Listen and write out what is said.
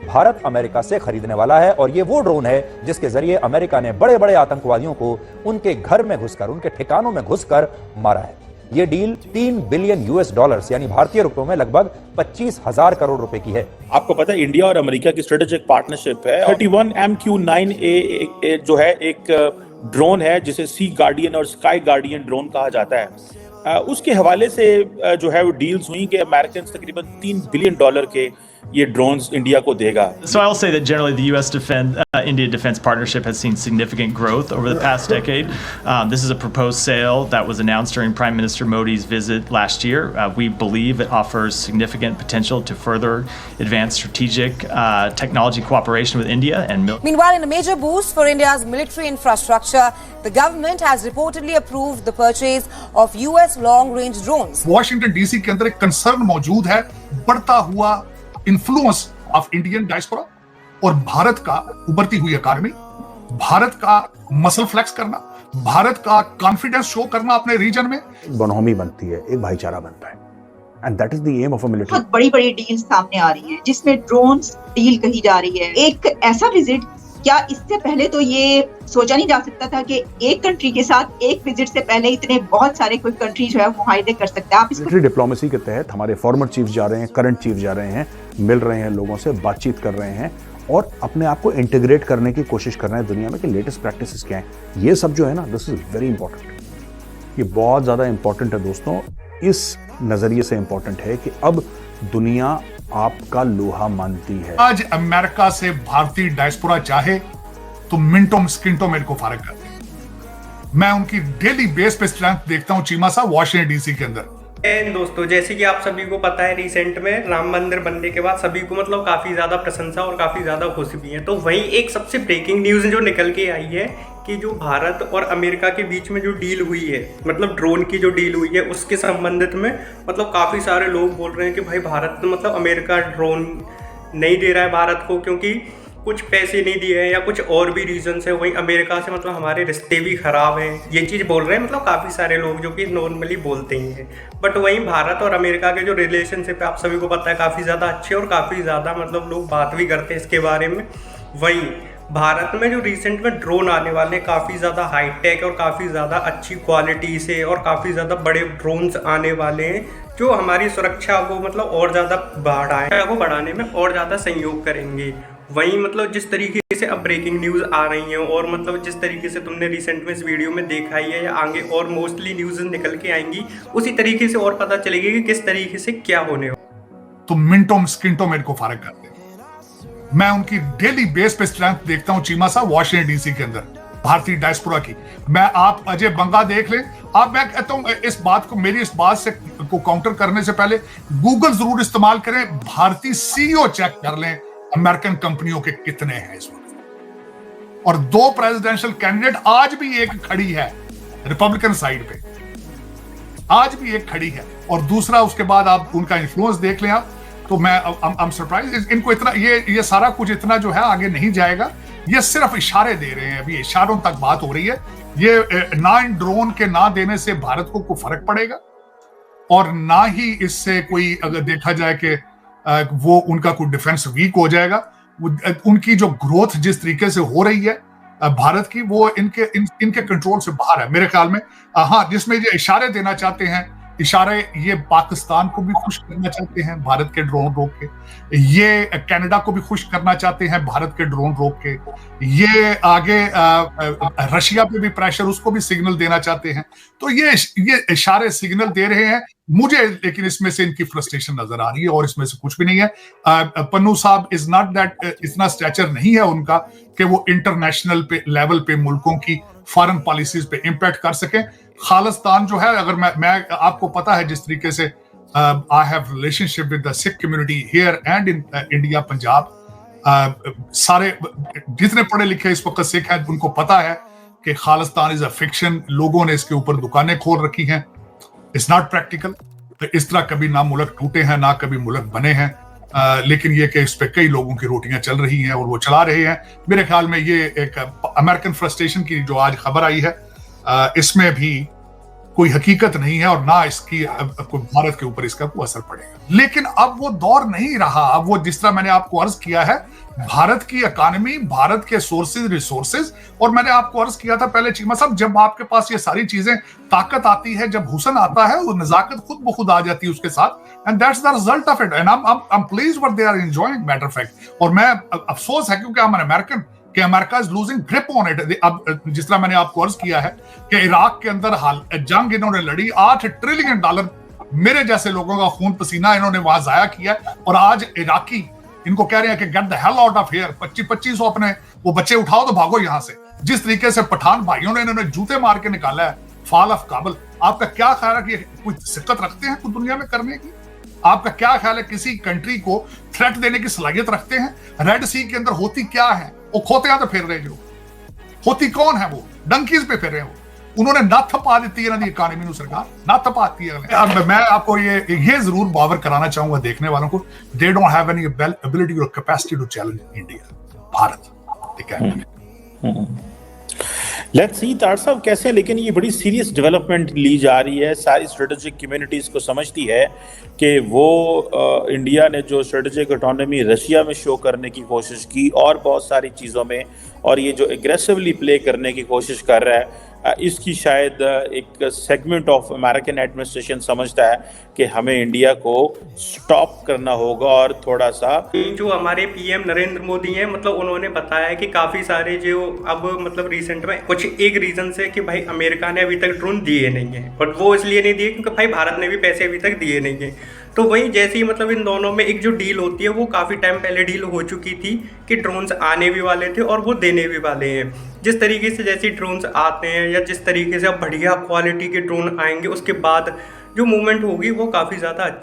Bharat America से खरीदने वाला है और ये वो ड्रोन है जिसके जरिए अमेरिका ने बड़े बड़े आतंकवादियों को उनके घर में घुसकर, उनके ठिकानों में घुसकर मारा है। ये डील 3 बिलियन यूएस डॉलर्स यानी भारतीय रुपयों में लगभग 25,000 करोड़ रुपए की है। आपको पता है इंडिया और अमेरिका की स्ट्रेटेजिक पार्टनरशिप है। 31 MQ-9A जो है एक ड्रोन है जिसे सी गार्डियन और स्काई गार्डियन ड्रोन कहा जाता है। उसके हवाले से जो है वो डील्स हुई कि अमेरिकन तकरीबन $3 बिलियन के ये ड्रोन्स इंडिया को देगा। So I'll say that generally the U.S. India defense partnership has seen significant growth over the past decade. This is a proposed sale that was announced during Prime Minister Modi's visit last year. We believe it offers significant potential to further advance strategic technology cooperation with India and Meanwhile, in a major boost for India's military infrastructure, the government has reportedly approved the purchase of U.S. long-range drones. Washington DC के अंदर एक concern मौजूद है बढ़ता हुआ influence of Indian diaspora और भारत का उभरती हुई इकोनॉमी, भारत का मसल फ्लेक्स करना, भारत का कॉन्फिडेंस शो करना अपने रीजन में। बनहोमी बनती है, एक भाईचारा बनता है, and that is the aim of a military. बहुत बड़ी बड़ी डील सामने आ रही है जिसमें ड्रोन्स डील कही जा रही है। एक ऐसा विजिट, क्या इससे पहले तो ये सोचा नहीं जा सकता था कि एक कंट्री के साथ एक विजिट से पहले इतने बहुत सारे कोई कंट्री जो है मुआहदे कर सकते हैं। आप इसको मिलिट्री डिप्लोमेसी के तहत हमारे फॉर्मर चीफ जा रहे हैं, करंट चीफ जा रहे हैं, मिल रहे हैं लोगों से, बातचीत कर रहे हैं और अपने आप को इंटीग्रेट करने की कोशिश कर रहे हैं दुनिया में कि लेटेस्ट प्रैक्टिसेस क्या हैं। ये सब जो है ना, दिस इज वेरी इंपॉर्टेंट। ये बहुत ज्यादा इंपॉर्टेंट है दोस्तों। इस नजरिए से इंपॉर्टेंट है कि अब दुनिया आपका लोहा मानती है। आज अमेरिका से भारतीय डायस्पोरा चाहे तो मिनटों स्किंटों मेरे को फारग कर दे। मैं उनकी डेली बेस पे स्ट्रेंथ देखता हूं चीमा साहब वाशिंगटन डीसी के अंदर। दोस्तों, जैसे कि आप सभी को पता है, रिसेंट में राम मंदिर बनने के बाद सभी को मतलब काफ़ी ज़्यादा प्रशंसा और काफ़ी ज़्यादा खुशी भी है। तो वहीं एक सबसे ब्रेकिंग न्यूज़ जो निकल के आई है कि जो भारत और अमेरिका के बीच में जो डील हुई है, मतलब ड्रोन की जो डील हुई है, उसके संबंधित में मतलब काफ़ी सारे लोग बोल रहे हैं कि भाई भारत मतलब अमेरिका ड्रोन नहीं दे रहा है भारत को क्योंकि कुछ पैसे नहीं दिए हैं या कुछ और भी रीजंस है। वहीं अमेरिका से मतलब हमारे रिश्ते भी ख़राब हैं, ये चीज़ बोल रहे हैं मतलब काफ़ी सारे लोग जो कि नॉर्मली बोलते ही हैं। बट वहीं भारत और अमेरिका के जो रिलेशनशिप है आप सभी को पता है काफ़ी ज़्यादा अच्छे और काफ़ी ज़्यादा मतलब लोग बात भी करते हैं इसके बारे में। वहीं भारत में जो रिसेंट में ड्रोन आने वाले हैं काफ़ी ज़्यादा हाईटेक और काफ़ी ज़्यादा अच्छी क्वालिटी से और काफ़ी ज़्यादा बड़े ड्रोन्स आने वाले हैं जो हमारी सुरक्षा को मतलब और ज़्यादा बढ़ाने में और ज़्यादा सहयोग करेंगे। वहीं मतलब जिस तरीके से अब ब्रेकिंग न्यूज़ आ रही हैं और मतलब जिस तरीके से तुमने रिसेंट में इस वीडियो में देखा ही है या आगे और मोस्टली न्यूज़ निकल के आएंगी, उसी तरीके से और पता चलेगी कि किस तरीके से क्या होने हो। तो मिनटों स्किंटों मेरे को फारग कर दे। मैं उनकी डेली बेस पे स्ट्रेंथ देखता हूं चीमा साहब वाशिंगटन डीसी के अंदर भारतीय डायस्पोरा की। मैं आप अजय बंगा देख लें, आप मैं कहता हूं इस बात को, मेरी इस बात से को काउंटर करने से पहले गूगल जरूर इस्तेमाल करें, भारतीय सीईओ चेक कर लें अमेरिकन कंपनियों के कितने हैं इस वक्त। और 2 प्रेसिडेंशियल कैंडिडेट आज भी एक खड़ी है रिपब्लिकन साइड पे, आज भी एक खड़ी है और दूसरा उसके बाद आप उनका इन्फ्लुएंस देख लें आप। तो मैं I'm surprised इनको इतना ये सारा कुछ इतना जो है आगे नहीं जाएगा। ये सिर्फ इशारे दे रहे हैं, अभी इशारों तक बात हो रही है। ये ना इन ड्रोन के ना देने से भारत को कोई फर्क पड़ेगा और ना ही इससे कोई अगर देखा जाए कि वो उनका कोई डिफेंस वीक हो जाएगा। उनकी जो ग्रोथ जिस तरीके से हो रही है भारत की, वो इनके कंट्रोल से बाहर है मेरे ख्याल में। हाँ, जिसमें ये इशारे देना चाहते हैं, इशारे ये पाकिस्तान को भी खुश करना चाहते हैं भारत के ड्रोन रोक के, ये कनाडा को भी खुश करना चाहते हैं भारत के ड्रोन रोक के, ये आगे रशिया पे भी प्रेशर, उसको भी सिग्नल देना चाहते हैं। तो ये इशारे सिग्नल दे रहे हैं मुझे, लेकिन इसमें से इनकी फ्रस्ट्रेशन नजर आ रही है और इसमें से कुछ भी नहीं है। पन्नू साहब इज नॉट दैट, इतना स्टैचर नहीं है उनका कि वो इंटरनेशनल पे लेवल पे मुल्कों की फॉरेन पॉलिसीज पे इम्पैक्ट कर सके। खालिस्तान जो है, अगर मैं आपको पता है जिस तरीके से I have relationship with the Sikh community here and in India Punjab, सारे जितने पढ़े लिखे इस वक्त सिख हैं उनको पता है कि खालिस्तान इज अ फिक्शन। लोगों ने इसके ऊपर दुकानें खोल रखी हैं, इट्स नॉट प्रैक्टिकल। तो इस तरह कभी ना मुल्क टूटे हैं ना कभी मुल्क बने हैं, लेकिन ये कि इस पे कई लोगों की रोटियां चल रही हैं और वो चला रहे हैं। मेरे ख्याल में ये एक अमेरिकन फ्रस्ट्रेशन की जो आज खबर आई है, इसमें भी कोई हकीकत नहीं है और ना इसकी कोई भारत के ऊपर इसका कोई असर पड़ेगा। लेकिन अब वो दौर नहीं रहा। अब वो जिस तरह मैंने आपको अर्ज किया है, भारत की इकोनॉमी, भारत के सोर्सेज, रिसोर्सेज, और मैंने आपको अर्ज किया था पहले चीमा साहब, जब आपके पास ये सारी चीजें, ताकत आती है, जब हुसन आता है, वो नजाकत खुद ब खुद आ जाती है उसके साथ, and that's the result of it, and I am pleased what they are enjoying, matter fact. और मैं अफसोस है क्योंकि आई एम एन अमेरिकन कि America is losing grip on it. अब जिस तरह मैंने आपको अर्ज किया है कि इराक के अंदर हाल जंग इन्होंने लड़ी, $8 ट्रिलियन मेरे जैसे लोगों का खून पसीना इन्होंने वहां जाया किया, और आज इराकी इनको कह रहे हैं कि get the hell out of here, 2500 अपने वो बच्चे उठाओ तो भागो यहां से। जिस तरीके से पठान भाइयों ने इन्होंने जूते मार के निकाला है फॉल ऑफ काबुल, आपका क्या ख्याल है कि कोई सिक्कत रखते हैं कुछ दुनिया में करने की? आपका क्या ख्याल है किसी कंट्री को थ्रेट देने की सलाहियत रखते हैं? रेड सी के अंदर होती क्या है? वो खोते तो फिर रहे, जो होती कौन है? वो डंकीज पे फिर रहे हो। उन्होंने नत्थ पा दी है ना इकोनॉमी नु, सरकार नत्थ पाती है। मैं आपको ये जरूर बावर कराना चाहूंगा देखने वालों को, they don't have any ability और capacity to challenge India, Bharat, ठीक है। लेट्स सी तार साहब कैसे, लेकिन ये बड़ी सीरियस डेवलपमेंट ली जा रही है। सारी स्ट्रेटेजिक कम्युनिटीज को समझती है कि वो इंडिया ने जो स्ट्रेटेजिक ऑटोनॉमी रशिया में शो करने की कोशिश की और बहुत सारी चीज़ों में, और ये जो एग्रेसिवली प्ले करने की कोशिश कर रहा है, इसकी शायद एक सेगमेंट ऑफ अमेरिकन एडमिनिस्ट्रेशन समझता है कि हमें इंडिया को स्टॉप करना होगा और थोड़ा सा। जो हमारे पीएम नरेंद्र मोदी हैं, मतलब उन्होंने बताया कि काफ़ी सारे जो अब मतलब रिसेंट में कुछ एक रीज़न से कि भाई अमेरिका ने अभी तक ड्रोन दिए नहीं है, और वो इसलिए नहीं दिए क्योंकि भाई भारत ने भी पैसे अभी तक दिए नहीं है। तो वहीं जैसे ही मतलब इन दोनों में एक जो डील होती है वो काफ़ी टाइम पहले डील हो चुकी थी कि ड्रोन्स आने भी वाले थे और वो देने भी वाले हैं। जिस तरीके से जैसे ड्रोन्स आते हैं या जिस तरीके से अब बढ़िया क्वालिटी के ड्रोन आएंगे, उसके बाद जो मूवमेंट होगी वो काफ़ी ज़्यादा